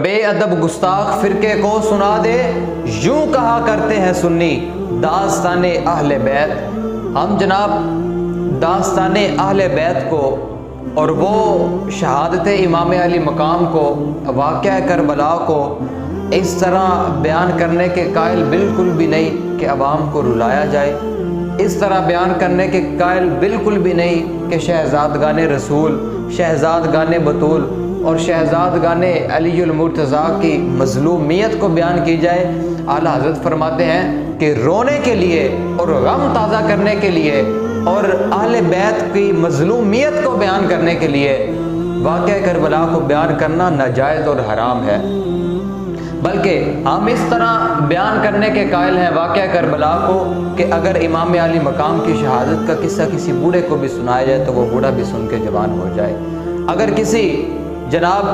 بے ادب گستاخ فرقے کو سنا دے، یوں کہا کرتے ہیں سنی داستان اہل بیت۔ ہم جناب داستان اہل بیت کو اور وہ شہادت امام علی مقام کو، واقعہ کربلا کو اس طرح بیان کرنے کے قائل بالکل بھی نہیں کہ عوام کو رلایا جائے، اس طرح بیان کرنے کے قائل بالکل بھی نہیں کہ شہزادگان رسول، شہزادگان بطول اور شہزادگان علی المرتضیٰ کی مظلومیت کو بیان کی جائے۔ اعلیٰ حضرت فرماتے ہیں کہ رونے کے لیے اور غم تازہ کرنے کے لیے اور اہل بیت کی مظلومیت کو بیان کرنے کے لیے واقعہ کربلا کو بیان کرنا ناجائز اور حرام ہے، بلکہ ہم اس طرح بیان کرنے کے قائل ہیں واقعہ کربلا کو کہ اگر امام علی مقام کی شہادت کا قصہ کسی بوڑھے کو بھی سنایا جائے تو وہ بوڑھا بھی سن کے جوان ہو جائے، اگر کسی جناب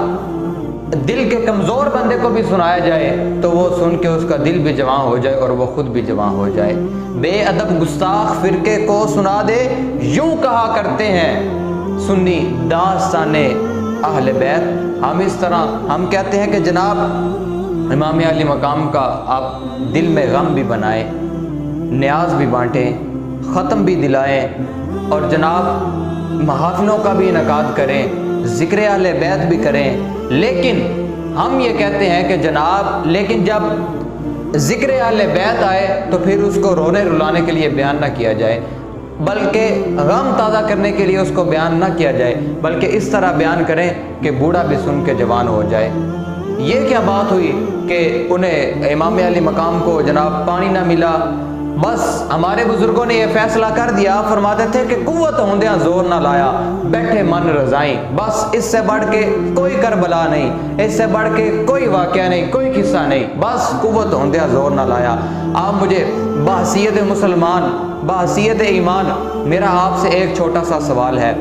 دل کے کمزور بندے کو بھی سنایا جائے تو وہ سن کے اس کا دل بھی جواں ہو جائے اور وہ خود بھی جواں ہو جائے۔ بے ادب گستاخ فرقے کو سنا دے، یوں کہا کرتے ہیں سنی داستان اہل بیت۔ ہم اس طرح ہم کہتے ہیں کہ جناب امام علی مقام کا آپ دل میں غم بھی بنائیں، نیاز بھی بانٹیں، ختم بھی دلائیں اور جناب محافلوں کا بھی انعقاد کریں، ذکر اہل بیت بھی کریں، لیکن ہم یہ کہتے ہیں کہ جناب لیکن جب ذکر اہل بیت آئے تو پھر اس کو رونے رلانے کے لیے بیان نہ کیا جائے، بلکہ غم تازہ کرنے کے لیے اس کو بیان نہ کیا جائے، بلکہ اس طرح بیان کریں کہ بوڑھا بھی سن کے جوان ہو جائے۔ یہ کیا بات ہوئی کہ انہیں امام علی مقام کو جناب پانی نہ ملا، بس ہمارے بزرگوں نے یہ فیصلہ کر دیا، فرماتے تھے کہ قوت ہوندیاں زور نہ لایا، بیٹھے من رضائیں، بس اس سے بڑھ کے کوئی کربلا نہیں، اس سے بڑھ کے کوئی واقعہ نہیں، کوئی قصہ نہیں، بس قوت ہوندیاں زور نہ لایا۔ آپ مجھے بحیثیت مسلمان، بحیثیت ایمان، میرا آپ سے ایک چھوٹا سا سوال ہے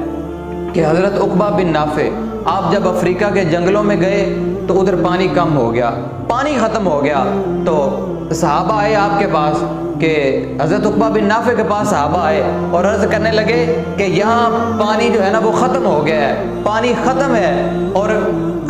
کہ حضرت عقبہ بن نافع آپ جب افریقہ کے جنگلوں میں گئے تو ادھر پانی کم ہو گیا، پانی ختم ہو گیا، تو صحابہ آئے آپ کے پاس کہ حضرت عقبہ بن نافع کے پاس صحابہ آئے اور عرض کرنے لگے کہ یہاں پانی جو ہے نا وہ ختم ہو گیا ہے، پانی ختم ہے اور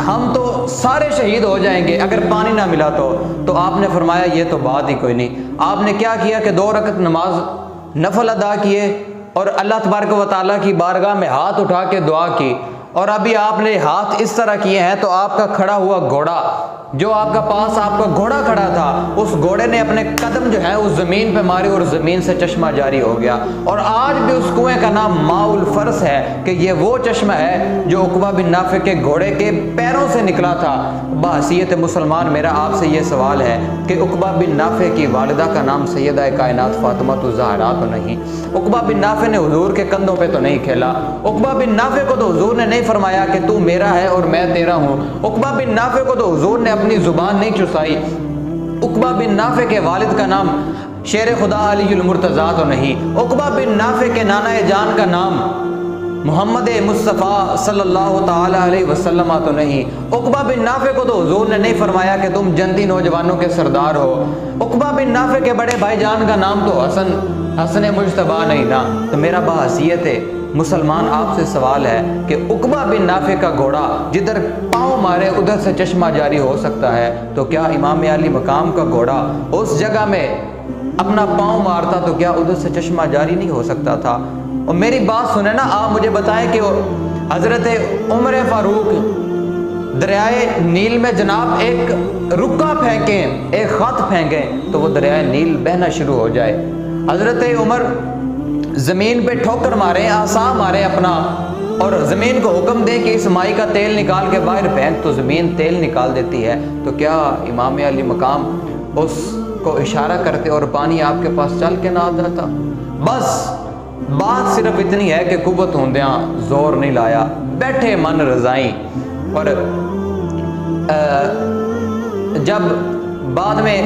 ہم تو سارے شہید ہو جائیں گے اگر پانی نہ ملا تو آپ نے فرمایا یہ تو بات ہی کوئی نہیں۔ آپ نے کیا کیا کہ 2 رکعت نماز نفل ادا کیے اور اللہ تبارک و تعالیٰ کی بارگاہ میں ہاتھ اٹھا کے دعا کی، اور ابھی آپ نے ہاتھ اس طرح کیے ہیں تو آپ کا کھڑا ہوا گھوڑا، جو آپ کا پاس آپ کا گھوڑا کھڑا تھا، اس گھوڑے نے اپنے قدم جو ہے اس زمین پہ ماری اور زمین سے چشمہ جاری ہو گیا، اور آج بھی اس کنویں کا نام ماء الفرس ہے کہ یہ وہ چشمہ ہے جو عقبہ بن نافع کے گھوڑے کے پیروں سے نکلا تھا۔ بحیثیت مسلمان میرا آپ سے یہ سوال ہے کہ عقبہ بن نافع کی والدہ کا نام سیدہ کائنات فاطمہ الزہرا تو نہیں؟ عقبہ بن نافع نے حضور کے کندھوں پہ تو نہیں کھیلا، عقبہ بن نافع کو تو حضور نے نہیں فرمایا کہ تو میرا ہے اور میں تیرا ہوں، عقبہ بن نافع کو تو حضور نے اپنی زبان نہیں چسائی، عقبہ بن نافع کے والد کا نام شیر خدا علی المرتضیٰ تو نہیں، عقبہ بن نافع کے نانا جان کا نام محمد مصطفیٰ صلی اللہ تعالی علیہ وسلم تو نہیں، عقبہ بن نافع کو تو حضور نے نہیں فرمایا کہ تم جنتی نوجوانوں کے سردار ہو، عقبہ بن نافع کے بڑے بھائی جان کا نام تو حسن مجتبیٰ نہیں نا۔ تو میرا بحیثیت مسلمان آپ سے سوال ہے کہ عقبہ بن نافع کا گھوڑا جدھر پاؤں مارے ادھر سے چشمہ جاری ہو سکتا ہے، تو کیا امام علی مقام کا گھوڑا اس جگہ میں اپنا پاؤں مارتا تو کیا ادھر سے چشمہ جاری نہیں ہو سکتا تھا؟ اور میری بات سنیں نا، آپ مجھے بتائیں کہ حضرت عمر فاروق دریائے نیل میں جناب ایک رکا پھینکیں، ایک خط پھینکیں تو وہ دریائے نیل بہنا شروع ہو جائے، حضرت عمر زمین پہ ٹھوکر مارے، آسا مارے اپنا اور زمین کو حکم دے کہ اس مائی کا تیل نکال کے باہر پھینک تو زمین تیل نکال دیتی ہے، تو کیا امام علی مقام اس کو اشارہ کرتے اور پانی آپ کے پاس چل کے نہ آ جاتا؟ بس بات صرف اتنی ہے کہ قوت ہوندیاں زور نہیں لایا، بیٹھے من رضائیں۔ اور جب بعد میں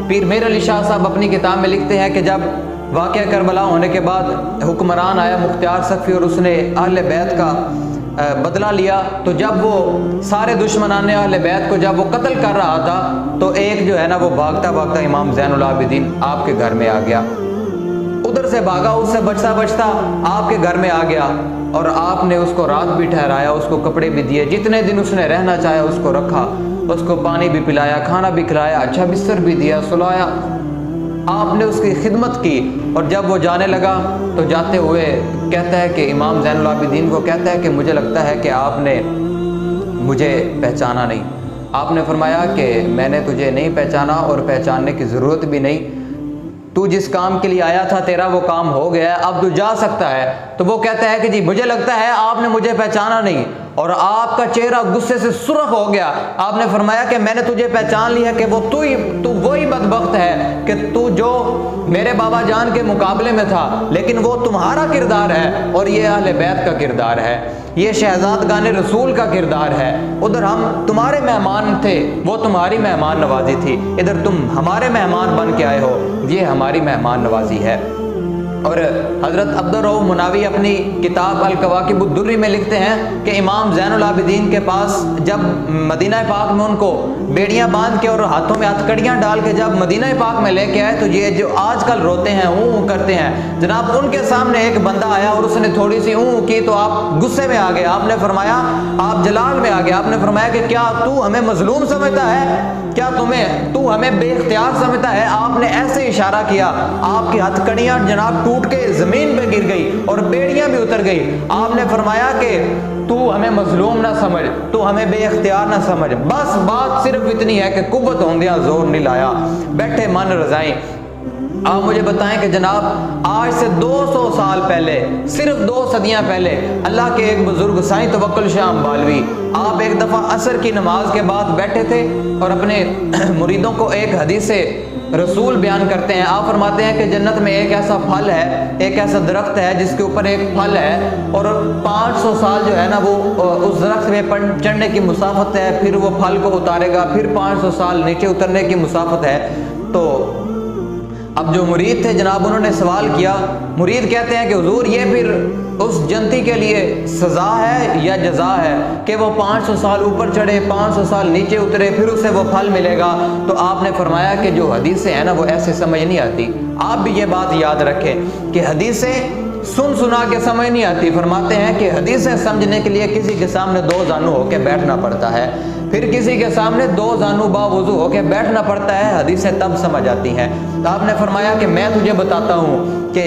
پیر میر علی شاہ صاحب اپنی کتاب میں لکھتے ہیں کہ جب واقعہ کربلا ہونے کے بعد حکمران آیا مختار سقفی اور اس نے اہل بیت کا بدلہ لیا، تو جب وہ سارے دشمنان اہل بیت کو جب وہ قتل کر رہا تھا تو ایک جو ہے نا وہ بھاگتا بھاگتا امام زین العابدین آپ کے گھر میں آ گیا، ادھر سے بھاگا، اس سے بچتا بچتا آپ کے گھر میں آ گیا اور آپ نے اس کو رات بھی ٹھہرایا، اس کو کپڑے بھی دیے، جتنے دن اس نے رہنا چاہا اس کو رکھا، اس کو پانی بھی پلایا، کھانا بھی کھلایا، اچھا بستر بھی دیا، سلایا، آپ نے اس کی خدمت کی۔ اور جب وہ جانے لگا تو جاتے ہوئے کہتا ہے کہ امام زین العابدین کو کہتا ہے کہ مجھے لگتا ہے کہ آپ نے مجھے پہچانا نہیں۔ آپ نے فرمایا کہ میں نے تجھے نہیں پہچانا اور پہچاننے کی ضرورت بھی نہیں، تو جس کام کے لیے آیا تھا تیرا وہ کام ہو گیا ہے، اب تو جا سکتا ہے۔ تو وہ کہتا ہے کہ جی مجھے لگتا ہے آپ نے مجھے پہچانا نہیں، اور آپ کا چہرہ غصے سے سرخ ہو گیا۔ آپ نے فرمایا کہ میں نے تجھے پہچان لیا کہ وہ تو وہی بدبخت ہے کہ تو جو میرے بابا جان کے مقابلے میں تھا، لیکن وہ تمہارا کردار ہے اور یہ اہل بیت کا کردار ہے، یہ شہزادگان رسول کا کردار ہے۔ ادھر ہم تمہارے مہمان تھے، وہ تمہاری مہمان نوازی تھی، ادھر تم ہمارے مہمان بن کے آئے ہو، یہ ہماری مہمان نوازی ہے۔ اور حضرت عبد الرؤف مناوی اپنی کتاب الکواکب الدری میں لکھتے ہیں کہ امام زین العابدین کے پاس جب مدینہ پاک میں ان کو بیڑیاں باندھ کے اور ہاتھوں میں ہتھکڑیاں ڈال کے جب مدینہ پاک میں لے کے آئے تو یہ جو آج کل روتے ہیں اوں کرتے ہیں، جناب ان کے سامنے ایک بندہ آیا اور اس نے تھوڑی سی اوں کی تو آپ غصے میں آ گئے، آپ نے فرمایا، آپ جلال میں آ گئے، آپ نے فرمایا کہ کیا تو ہمیں مظلوم سمجھتا ہے، کیا تو ہمیں بے اختیار سمجھتا ہے؟ آپ نے ایسے اشارہ کیا، آپ کی ہتھکڑیاں جناب ٹوٹ کے زمین پہ گر گئی اور بیڑیاں بھی اتر گئی۔ آپ نے فرمایا کہ تو ہمیں مظلوم نہ سمجھ، تو ہمیں بے اختیار نہ سمجھ، بس بات صرف اتنی ہے کہ قوت ہوندیاں زور نہیں لایا، بیٹھے من رضائیں۔ آپ مجھے بتائیں کہ جناب آج سے 200 سال پہلے، صرف 2 صدیاں پہلے، اللہ کے ایک بزرگ سائیں توکل شاہ امبالوی، آپ ایک دفعہ عصر کی نماز کے بعد بیٹھے تھے اور اپنے مریدوں کو ایک حدیث رسول بیان کرتے ہیں۔ آپ فرماتے ہیں کہ جنت میں ایک ایسا پھل ہے، ایک ایسا درخت ہے جس کے اوپر ایک پھل ہے اور 500 سال جو ہے نا وہ اس درخت میں چڑھنے کی مسافت ہے، پھر وہ پھل کو اتارے گا، پھر 500 سال نیچے اترنے کی مسافت ہے۔ تو اب جو مرید تھے جناب انہوں نے سوال کیا، مرید کہتے ہیں کہ حضور یہ پھر اس جنتی کے لیے سزا ہے یا جزا ہے کہ وہ 500 سال اوپر چڑھے، 500 سال نیچے اترے، پھر اسے وہ پھل ملے گا؟ تو آپ نے فرمایا کہ جو حدیثیں ہیں نا وہ ایسے سمجھ نہیں آتی۔ آپ بھی یہ بات یاد رکھیں کہ حدیثیں سنا کے سمجھ نہیں آتی۔ فرماتے ہیں کہ حدیثیں سمجھنے کے لیے کسی کے سامنے 2 زانو ہو کے بیٹھنا پڑتا ہے، پھر کسی کے سامنے 2 زانو با وضو ہو کے بیٹھنا پڑتا ہے، حدیثیں تب سمجھ آتی ہیں۔ تو آپ نے فرمایا کہ میں تجھے بتاتا ہوں کہ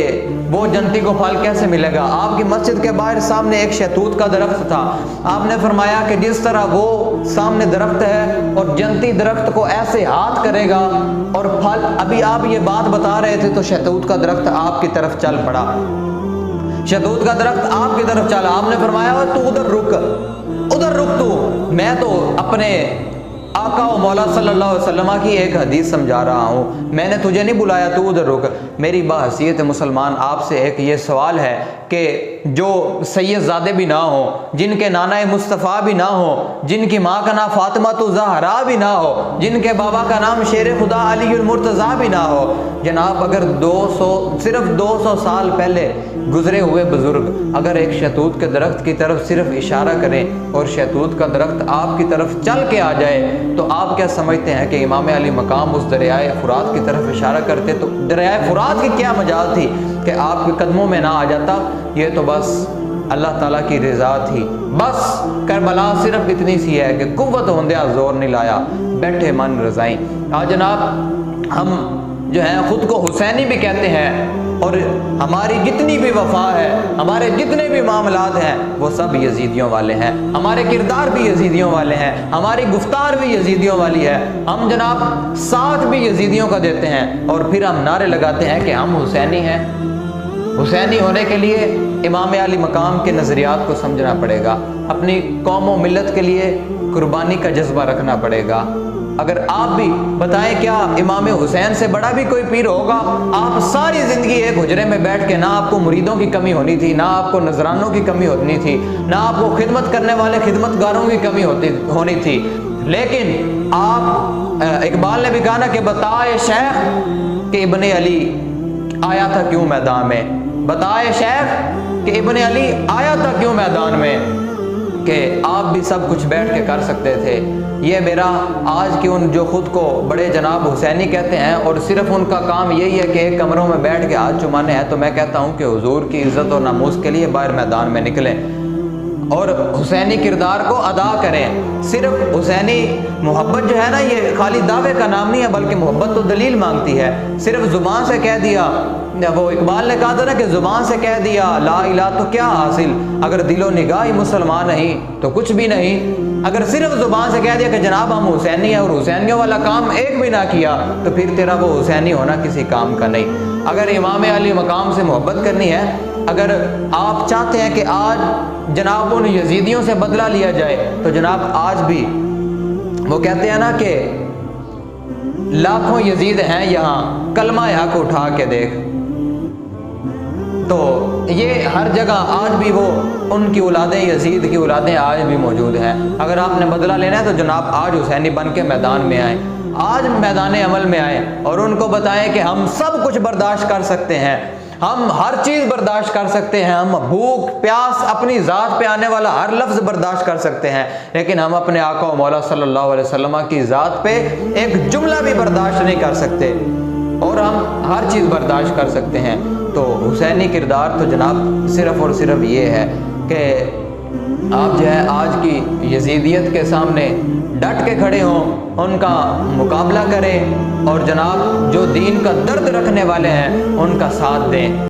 وہ جنتی کو پھل کیسے ملے گا۔ آپ کی مسجد کے باہر سامنے ایک شہتوت کا درخت تھا، آپ نے فرمایا کہ جس طرح وہ سامنے درخت ہے اور جنتی درخت کو ایسے ہاتھ کرے گا اور پھل، ابھی آپ یہ بات بتا رہے تھے تو شہتوت کا درخت آپ کی طرف چل پڑا، شہتوت کا درخت آپ کی طرف چلا۔ آپ نے فرمایا تو ادھر رک تو میں تو اپنے آقا و مولا صلی اللہ علیہ وسلم کی ایک حدیث سمجھا رہا ہوں، میں نے تجھے نہیں بلایا، تو ادھر رک۔ میری بحیثیت مسلمان آپ سے ایک یہ سوال ہے کہ جو سید زادے بھی نہ ہوں، جن کے نانا مصطفیٰ بھی نہ ہوں، جن کی ماں کا نام فاطمہ تو زہرا بھی نہ ہو، جن کے بابا کا نام شیر خدا علی المرتضیٰ بھی نہ ہو، جناب اگر 200 سال پہلے گزرے ہوئے بزرگ اگر ایک شہتوت کے درخت کی طرف صرف اشارہ کریں اور شہتوت کا درخت آپ کی طرف چل کے آ جائے تو آپ کیا سمجھتے ہیں کہ امام علی مقام اس دریائے فرات کی طرف اشارہ کرتے تو دریائے فرات کی کیا مجال تھی کہ آپ کے قدموں میں نہ آ جاتا؟ یہ تو بس اللہ تعالیٰ کی رضا تھی۔ بس کربلا صرف اتنی سی ہے کہ قوت ہوندیا زور نہیں لایا، بیٹھے من رضائیں۔ آج جناب ہم جو ہیں خود کو حسینی بھی کہتے ہیں اور ہماری جتنی بھی وفا ہے، ہمارے جتنے بھی معاملات ہیں وہ سب یزیدیوں والے ہیں، ہمارے کردار بھی یزیدیوں والے ہیں، ہماری گفتار بھی یزیدیوں والی ہے، ہم جناب ساتھ بھی یزیدیوں کا دیتے ہیں اور پھر ہم نعرے لگاتے ہیں کہ ہم حسینی ہیں۔ حسینی ہونے کے لیے امام علی مقام کے نظریات کو سمجھنا پڑے گا، اپنی قوم و ملت کے لیے قربانی کا جذبہ رکھنا پڑے گا۔ اگر آپ بھی بتائیں کیا امام حسین سے بڑا بھی کوئی پیر ہوگا؟ آپ ساری زندگی ایک حجرے میں بیٹھ کے، نہ آپ کو مریدوں کی کمی ہونی تھی، نہ آپ کو نذرانوں کی کمی ہونی تھی، نہ آپ کو خدمت کرنے والے خدمتگاروں کی کمی ہونی تھی، لیکن آپ اقبال نے بھی کہا نا کہ بتائے شیخ کہ ابن علی آیا تھا کیوں میدان میں، بتائے شیخ کہ ابن علی آیا تھا کیوں میدان میں، کہ آپ بھی سب کچھ بیٹھ کے کر سکتے تھے۔ یہ میرا آج کے ان جو خود کو بڑے جناب حسینی کہتے ہیں اور صرف ان کا کام یہی ہے کہ ایک کمروں میں بیٹھ کے ہاتھ چمانے ہیں، تو میں کہتا ہوں کہ حضور کی عزت اور ناموس کے لیے باہر میدان میں نکلیں۔ اور حسینی کردار کو ادا کریں۔ صرف حسینی محبت جو ہے نا، یہ خالی دعوے کا نام نہیں ہے، بلکہ محبت تو دلیل مانگتی ہے۔ صرف زبان سے کہہ دیا، وہ اقبال نے کہا تھا نا کہ زبان سے کہہ دیا لا الہ تو کیا حاصل، اگر دل و نگاہ ہی مسلمان نہیں تو کچھ بھی نہیں۔ اگر صرف زبان سے کہہ دیا کہ جناب ہم حسینی ہیں اور حسینیوں والا کام ایک بھی نہ کیا تو پھر تیرا وہ حسینی ہونا کسی کام کا نہیں۔ اگر امام علی مقام سے محبت کرنی ہے، اگر آپ چاہتے ہیں کہ آج جناب ان یزیدیوں سے بدلہ لیا جائے، تو جناب آج بھی وہ کہتے ہیں نا کہ لاکھوں یزید ہیں یہاں، کلمہ حق اٹھا کے دیکھ، تو یہ ہر جگہ آج بھی وہ ان کی اولادیں، یزید کی اولادیں آج بھی موجود ہیں۔ اگر آپ نے بدلہ لینا ہے تو جناب آج حسینی بن کے میدان میں آئیں، آج میدان عمل میں آئیں اور ان کو بتائیں کہ ہم سب کچھ برداشت کر سکتے ہیں، ہم ہر چیز برداشت کر سکتے ہیں، ہم بھوک پیاس اپنی ذات پہ آنے والا ہر لفظ برداشت کر سکتے ہیں، لیکن ہم اپنے آقا و مولا صلی اللہ علیہ وسلم کی ذات پہ ایک جملہ بھی برداشت نہیں کر سکتے، اور ہم ہر چیز برداشت کر سکتے ہیں۔ تو حسینی کردار تو جناب صرف اور صرف یہ ہے کہ آپ جو ہے آج کی یزیدیت کے سامنے ڈٹ کے کھڑے ہوں، ان کا مقابلہ کریں اور جناب جو دین کا درد رکھنے والے ہیں ان کا ساتھ دیں۔